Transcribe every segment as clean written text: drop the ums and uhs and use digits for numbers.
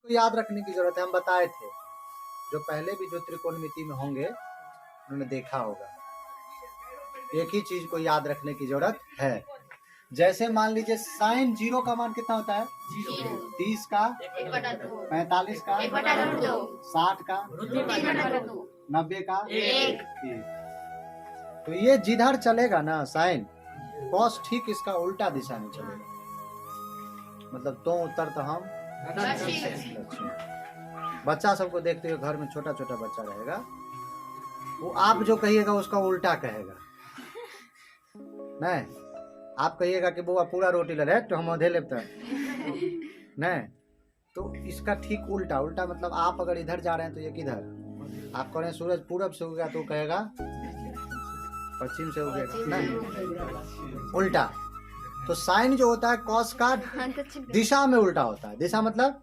तो याद रखने की जरूरत है, हम बताए थे, जो पहले भी जो त्रिकोणमिति में होंगे उन्होंने देखा होगा। एक ही चीज को याद रखने की जरूरत है। जैसे मान लीजिए साइन 0 का मान कितना होता है? 30 का 45 का 60 का 90 का 1। तो ये जिधर चलेगा ना साइन, कॉस ठीक इसका उल्टा दिशा में चलेगा। मतलब तो उत्तर तो हम दक्षिण। बच्चा सबको देखते हुए घर में छोटा छोटा बच्चा रहेगा, वो आप जो कहिएगा उसका उल्टा कहेगा। नहीं, आप कहिएगा कि बुआ पूरा रोटी ले रहे तो हम आधे लेते नहीं, तो इसका ठीक उल्टा। उल्टा मतलब आप अगर इधर जा रहे हैं तो ये किधर, आप कह रहे हैं सूरज पूरब से उगेगा तो कहेगा पश्चिम से उगेगा, नहीं उल्टा। तो साइन जो होता है कॉस का दिशा में उल्टा होता है। दिशा मतलब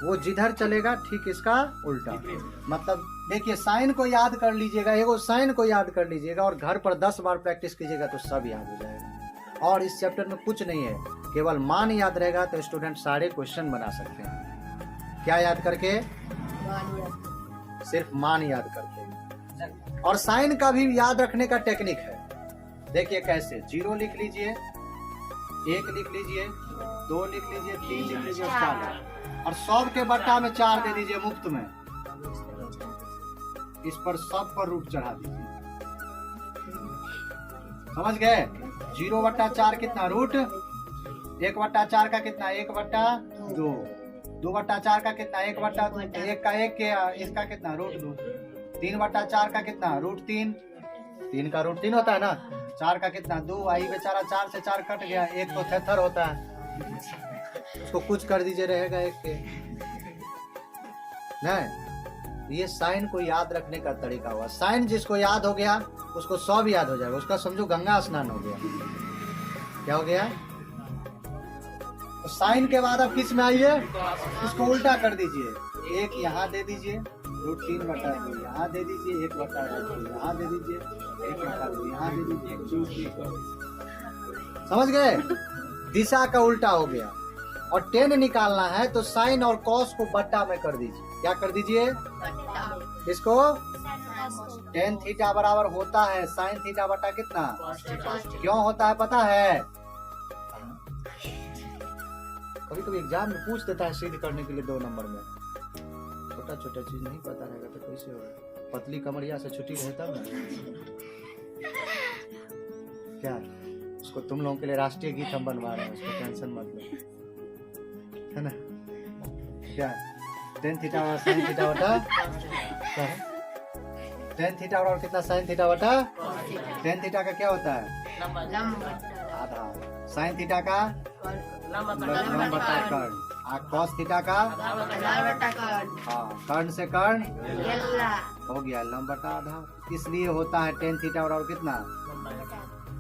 वो जिधर चलेगा ठीक इसका उल्टा। मतलब देखिए साइन को याद कर लीजिएगा, एगो साइन को याद कर लीजिएगा और घर पर 10 बार प्रैक्टिस कीजिएगा तो सब याद हो जाएगा। और इस चैप्टर में कुछ नहीं है, केवल मान याद रहेगा तो स्टूडेंट सारे क्वेश्चन बना सकते हैं। क्या याद करके? सिर्फ मान याद करके। और साइन का भी याद रखने का टेक्निक है। देखिए कैसे, 0 लिख लीजिए, 1 लिख लीजिए, 2 लिख लीजिए, 3 लिख लीजिए, 4 और सब के बट्टा में 4 दे दीजिए मुफ्त में। इस पर सब पर रूट चढ़ा दीजिए। समझ गए? 0/4 कितना? रूट। 1/4 का कितना? 1/2। 2/4 का कितना? 1/2। 1 का 1 के इसका कितना? रूट 2। 3/4 का कितना? रूट 3। 3 का रूट 3 होता है ना। 4 का कितना? 2। आई बेचारा 4 से 4 कट गया, 1 तो थेथर होता है, उसको कुछ कर दीजिए, रहेगा 1 के। नहीं, ये साइन को याद रखने का तरीका हुआ। साइन जिसको याद हो गया उसको सब याद हो जाएगा। उसका समझो गंगा स्नान हो गया। क्या हो गया? तो साइन के बाद अब किस में आइए, उसको उल्टा कर दीजिए। 1 यहाँ दे दीजिए, रूट 3/2 यहाँ दे दीजिए, 1/2 यहाँ दे दीजिए, 1/2 यहाँ दे दीजिए। समझ गए? दिशा का उल्टा हो गया। और 10 निकालना है तो साइन और कॉस को बट्टा में कर दीजिए। क्या कर दीजिए? इसको 10 थीटा बराबर होता है साइन थीटा बटा कितना? क्यों होता है पता है? कभी कभी एग्जाम में पूछ देता है सिद्ध करने के लिए 2 नंबर में। छोटा छोटा चीज नहीं पता रहेगा तो कैसे होगा? पतली कमरिया से छुट्टी रहे तब ना। क्या उसको तुम लोगों के लिए राष्ट्रीय गीत हम बनवा रहे हैं, उसको टेंशन मत लो, है ना? क्या 10 थीटा और साइन थीटा बटा 10 थीटा और कितना? साइन थीटा बटा 10 थीटा का क्या होता है? आधा। साइन थीटा का लंब बटा कर्ण। कॉस थीटा का कर्ण से कर्ण हो गया लंब बटा आधा। इसलिए होता है 10 थीटा बराबर कितना?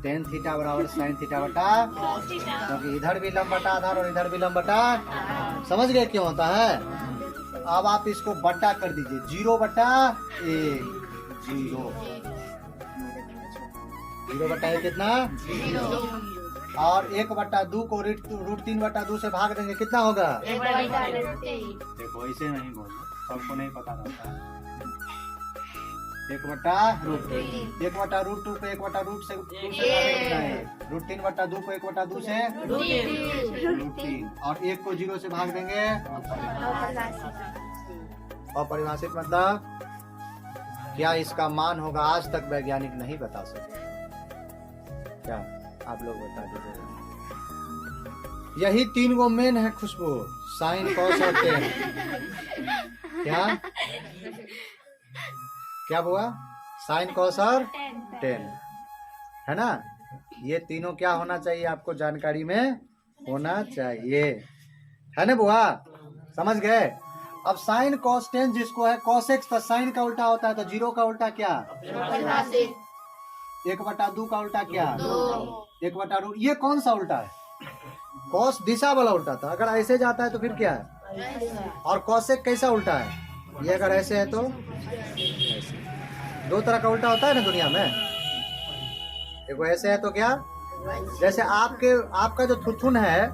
10 थीटा बराबर साइन थीटा बटा, क्योंकि इधर भी लंब बटा आधार और इधर भी लंब बटा। समझ गए क्यों होता है? अब आप इसको बट्टा कर दीजिए। 0/1 0/1 कितना? 0। और 1/2 को रूट 3/2 से भाग देंगे, कितना होगा? देखो ऐसे नहीं बोलो, सबको नहीं पता रहता है। 1/√2 1/√2 को 1/√2 से रूट 3/2 को 1/2 से रूट 3 और 1 को 0 से भाग देंगे। अपरिभाषित मतलब क्या इसका मान होगा? आज तक वैज्ञानिक नहीं बता सके। क्या आप लोग बता दीजिए। यही 3 गो मेन है खुशबू, साइन कॉस और टेन। क्या क्या हुआ? साइन कॉस और टेन, है ना? ये तीनों क्या होना चाहिए आपको जानकारी में होना चाहिए, है ना बुआ? समझ गए? अब साइन कॉस टेन जिसको है कॉसेक्स का साइन का उल्टा होता है तो 0 का उल्टा क्या? 1/2 का उल्टा क्या? 1/√। ये कौन सा उल्टा है? कॉस दिशा वाला उल्टा था। अगर ऐसे जाता है तो फिर क्या है? और कॉसेक कैसा उल्टा है? ये अगर ऐसे है तो ऐसे। 2 तरह का उल्टा होता है ना दुनिया में। एक ऐसे है तो क्या? जैसे आपका जो थुथुन है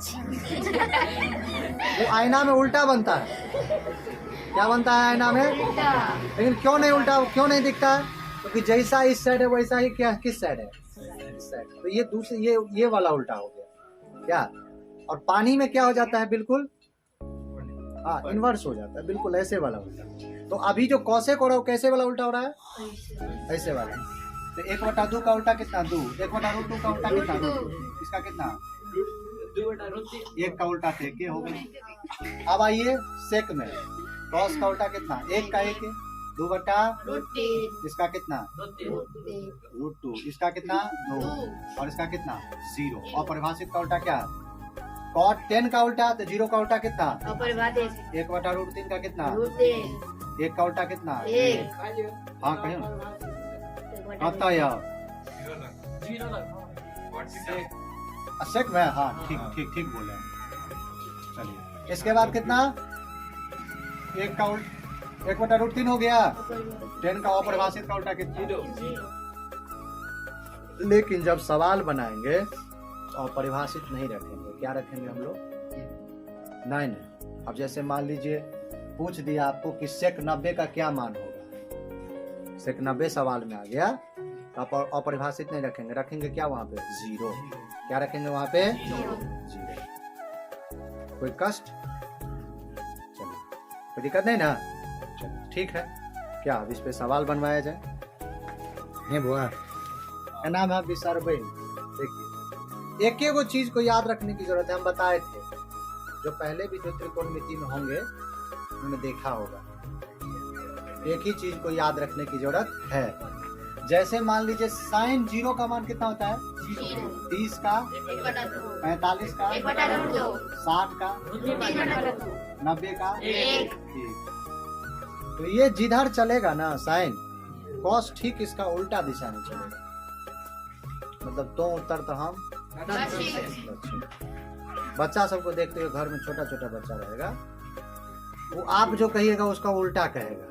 वो आईना में उल्टा बनता है। क्या बनता है आईना में? लेकिन क्यों नहीं उल्टा, क्यों नहीं दिखता है? क्योंकि जैसा इस साइड है वैसा ही क्या किस साइड है? इस साइड। तो ये दूसरी ये वाला उल्टा हो गया क्या? और पानी में क्या हो जाता है? बिल्कुल हाँ इन्वर्स हो जाता है, बिल्कुल ऐसे वाला उल्टा। तो अभी जो कौशिक हो रहा है वो कैसे वाला उल्टा हो रहा है? ऐसे वाला। तो 1/2 का उल्टा कितना? 2। 1/√2 का उल्टा कितना? √2। इसका कितना? 1 का उल्टा थे के हो गया। अब आइए सेक में कॉस का उल्टा कितना? 1 का 1 है। 2/√3। इसका कितना? √2। इसका कितना? 2। और इसका कितना? 0। और परिभाषित का उल्टा क्या? cot 10 का उल्टा तो 0 का उल्टा कितना? 1/√3 का कितना? 1 का उल्टा कितना? 1। हाँ कहीं आता यार सेक में। हाँ ठीक बोले। चलिए इसके बाद कितना? 1 का उल्टा 1/√3 हो गया। 10 का अपरिभाषित का उल्टा कितना? लेकिन जब सवाल बनाएंगे तो अपरिभाषित नहीं रखेंगे। क्या रखेंगे हम लोग? नहीं। अब जैसे मान लीजिए पूछ दिया आपको कि सेक 90 का क्या मान होगा। सेक 90 सवाल में आ गया तो आप अपरिभाषित नहीं रखेंगे। रखेंगे क्या वहां पे? 0। क्या रखेंगे वहां पे? 0। कोई कष्ट? चलिए कोई दिक्कत नहीं ना? चलिए ठीक है। क्या अब इस पे सवाल बनवाया जाए? नहीं बुआ नाम है विसर। देखिए एक एक चीज को याद रखने की जरूरत है। हम बताए थे जो पहले भी जो त्रिकोणमिति में होंगे उन्होंने देखा होगा। एक ही चीज को याद रखने की जरूरत है। जैसे मान लीजिए साइन 0 का मान कितना होता है? 30 का 45 का 60 का 90 का 1। तो ये जिधर चलेगा ना साइन कॉस ठीक इसका उल्टा दिशा में चलेगा। मतलब तो उत्तर तो हम बच्चा सबको देखते हुए घर में छोटा छोटा बच्चा रहेगा वो आप जो कहिएगा उसका उल्टा कहेगा।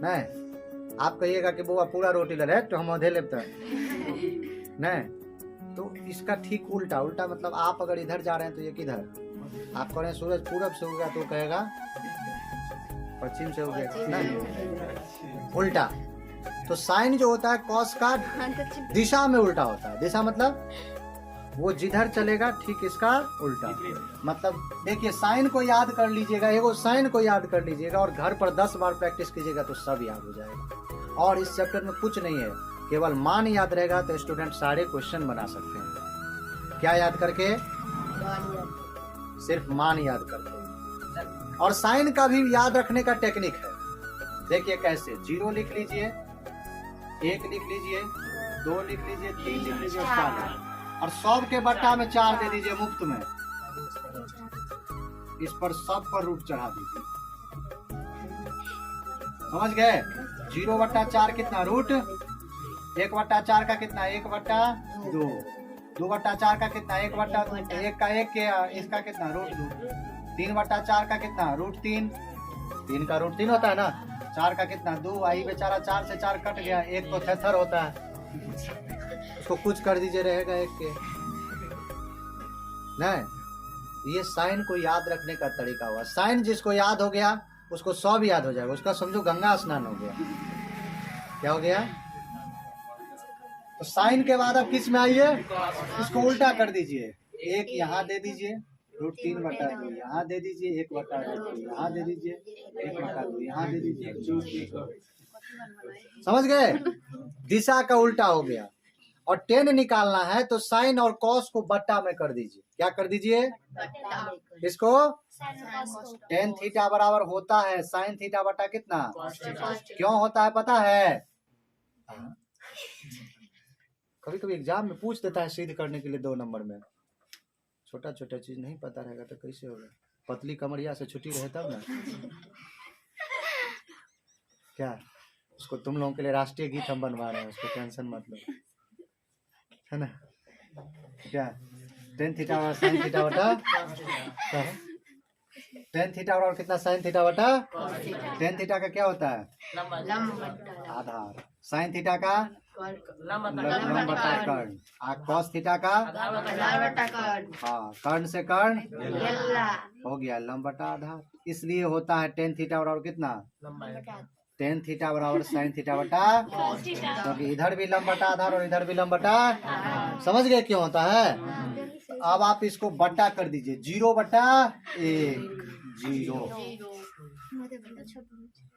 नहीं आप कहिएगा कि बुआ पूरा रोटी ले रहे तो हम आधे लेते नहीं। तो इसका ठीक उल्टा। उल्टा मतलब आप अगर इधर जा रहे हैं तो ये किधर? आप कह रहे हैं सूरज पूरब से उगेगा तो कहेगा पश्चिम से उगेगा। नहीं उल्टा। तो साइन जो होता है कॉस का दिशा में उल्टा होता है। दिशा मतलब वो जिधर चलेगा ठीक इसका उल्टा। मतलब देखिए साइन को याद कर लीजिएगा, एगो साइन को याद कर लीजिएगा और घर पर 10 बार प्रैक्टिस कीजिएगा तो सब याद हो जाएगा। और इस चैप्टर में कुछ नहीं है, केवल मान याद रहेगा तो स्टूडेंट सारे क्वेश्चन बना सकते हैं। क्या याद करके? सिर्फ मान याद करके। और साइन का भी याद रखने का टेक्निक है। देखिए कैसे? 0 लिख लीजिए, 1 लिख लीजिए, 2 लिख लीजिए, 3 लिख लीजिए, 4 और सब के बट्टा में 4 दे दीजिए मुफ्त में। इस पर सब पर रूट चढ़ा दीजिए। समझ गए? 0/4 कितना? रूट। 1/4 का कितना? 1/2। 2/4 का कितना? 1/2। 1 का 1 के इसका कितना? √2। 3/4 का कितना? √3। 3 का √3 होता है ना। 4 का कितना? 2। आई बेचारा 4 से 4 कट गया। 1 तो थेथर होता है उसको कुछ कर दीजिए रहेगा 1 के। नहीं ये साइन को याद रखने का तरीका हुआ। साइन जिसको याद हो गया उसको सब याद हो जाएगा। उसका समझो गंगा स्नान हो गया। क्या हो गया? तो साइन के बाद अब किस में आइए? इसको उल्टा कर दीजिए। 1 यहाँ दे दीजिए, √3/2 यहाँ दे दीजिए, 1/2 यहाँ दे दीजिए, 1/2 यहाँ दे दीजिए। समझ गए? दिशा का उल्टा हो गया। और 10 निकालना है तो साइन और कॉस को बट्टा में कर दीजिए। क्या कर दीजिए? इसको tan थीटा बराबर होता है sin थीटा बटा कितना? क्यों होता है पता है? कभी कभी एग्जाम में पूछ देता है सिद्ध करने के लिए 2 नंबर में। छोटा छोटा चीज नहीं पता रहेगा तो कैसे होगा? पतली कमरिया से छुट्टी रहे तब ना। क्या उसको तुम लोगों के लिए राष्ट्रीय गीत हम बनवा रहे हैं, उसको टेंशन मत लो, है ना? क्या tan थीटा और sin थीटा बटा tan थीटा और कितना sin थीटा बटा tan थीटा का क्या होता है? आधार। sin थीटा का लंब बटा कर्ण। कॉस थीटा का हाँ, कर्ण से कर्ण हो गया लंब बटा आधार। इसलिए होता है टेन थीटा बराबर कितना, टेन थीटा बराबर साइन थीटा बटा, क्योंकि इधर भी लंब बटा आधार और इधर भी लंब बटा। समझ गए क्यों होता है? अब आप इसको बटा कर दीजिए, 0/1 0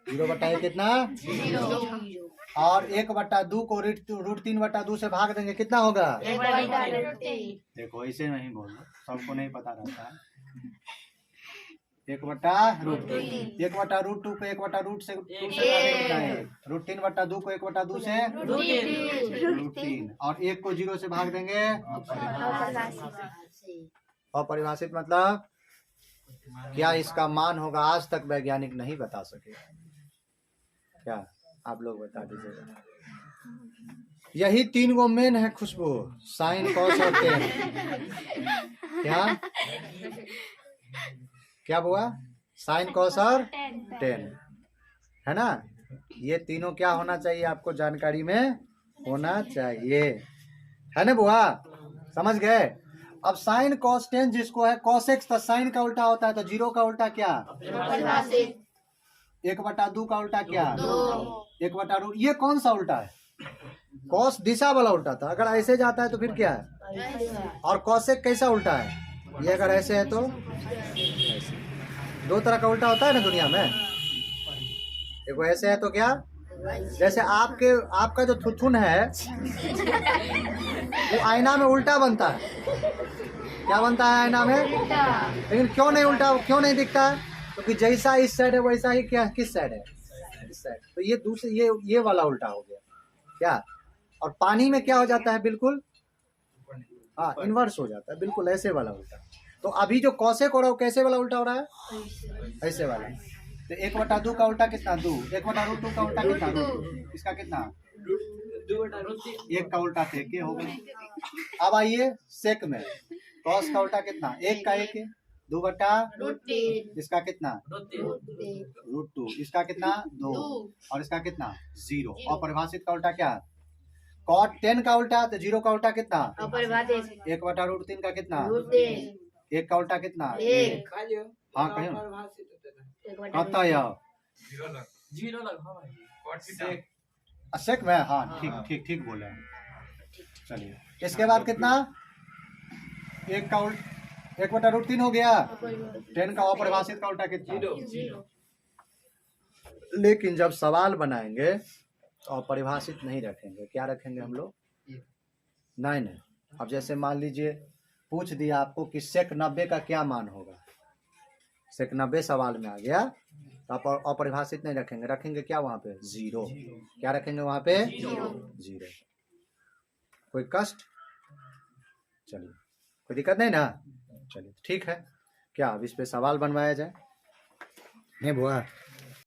0/1 कितना, और 1/2 को √3/2 से भाग देंगे कितना होगा। देखो ऐसे नहीं बोलो, सबको नहीं पता रहता है। 1/√2 1/√2 को 1/√2 से √3/2 को 1/2 से √3, और 1 को 0 से भाग देंगे। अपरिभाषित मतलब क्या इसका मान होगा, आज तक वैज्ञानिक नहीं बता सके। क्या आप लोग बता दीजिएगा। यही 3 गो मेन है खुशबू, साइन कॉस और टेन। क्या हुआ, साइन कॉस और टेन है ना। ये तीनों क्या होना चाहिए आपको जानकारी में होना चाहिए, है ना बुआ, समझ गए। अब साइन कॉस टेन जिसको है कॉस एक्स, तो साइन का उल्टा होता है, तो 0 का उल्टा क्या, 1/2 का उल्टा क्या, 1/√। ये कौन सा उल्टा है, कॉस दिशा वाला उल्टा था। अगर ऐसे जाता है तो फिर क्या है, और कॉसेक कैसा उल्टा है, ये अगर ऐसे है तो ऐसे। 2 तरह का उल्टा होता है ना दुनिया में। देखो ऐसे है तो क्या, जैसे आपका जो थुथुन है वो आईना में उल्टा बनता है। क्या बनता है आईना में, लेकिन क्यों नहीं उल्टा, क्यों नहीं दिखता है, क्योंकि जैसा इस साइड है वैसा ही क्या किस साइड है, इस साइड। तो ये दूसरे ये वाला उल्टा हो गया क्या। और पानी में क्या हो जाता है, बिल्कुल हाँ इन्वर्स हो जाता है, बिल्कुल ऐसे वाला उल्टा। तो अभी जो कॉसेक हो रहा है वो कैसे वाला उल्टा हो रहा है, ऐसे वाला। तो 1/2 का उल्टा कितना, 2। 1/√2 का उल्टा कितना, 2। इसका कितना, 1 का उल्टा थे के हो गए। अब आइए सेक में, कॉस का उल्टा कितना, 1 का 1 है, 2/√3। इसका कितना, √2। इसका कितना, 2। और इसका कितना, 0। और परिभाषित का उल्टा क्या, कॉट 10 का उल्टा, तो 0 का उल्टा कितना, 1/√3 का कितना, 1 का उल्टा कितना, 1। हाँ कहीं सेक में, हाँ ठीक बोले। चलिए इसके बाद कितना, 1/√3 हो गया, 10 का अपरिभाषित का उल्टा कितना, 0। लेकिन जब सवाल बनाएंगे तो अपरिभाषित नहीं रखेंगे, क्या रखेंगे हम लोग, नहीं। अब जैसे मान लीजिए पूछ दिया आपको कि सेक 90 का क्या मान होगा, सेक 90 सवाल में आ गया, तो आप अपरिभाषित नहीं रखेंगे, रखेंगे क्या वहां पे, 0। क्या रखेंगे वहां पे, 0। कोई कष्ट, चलिए कोई दिक्कत नहीं ना, चलिए ठीक है। क्या अब इस पे सवाल बनवाया जाए, नहीं बुआ।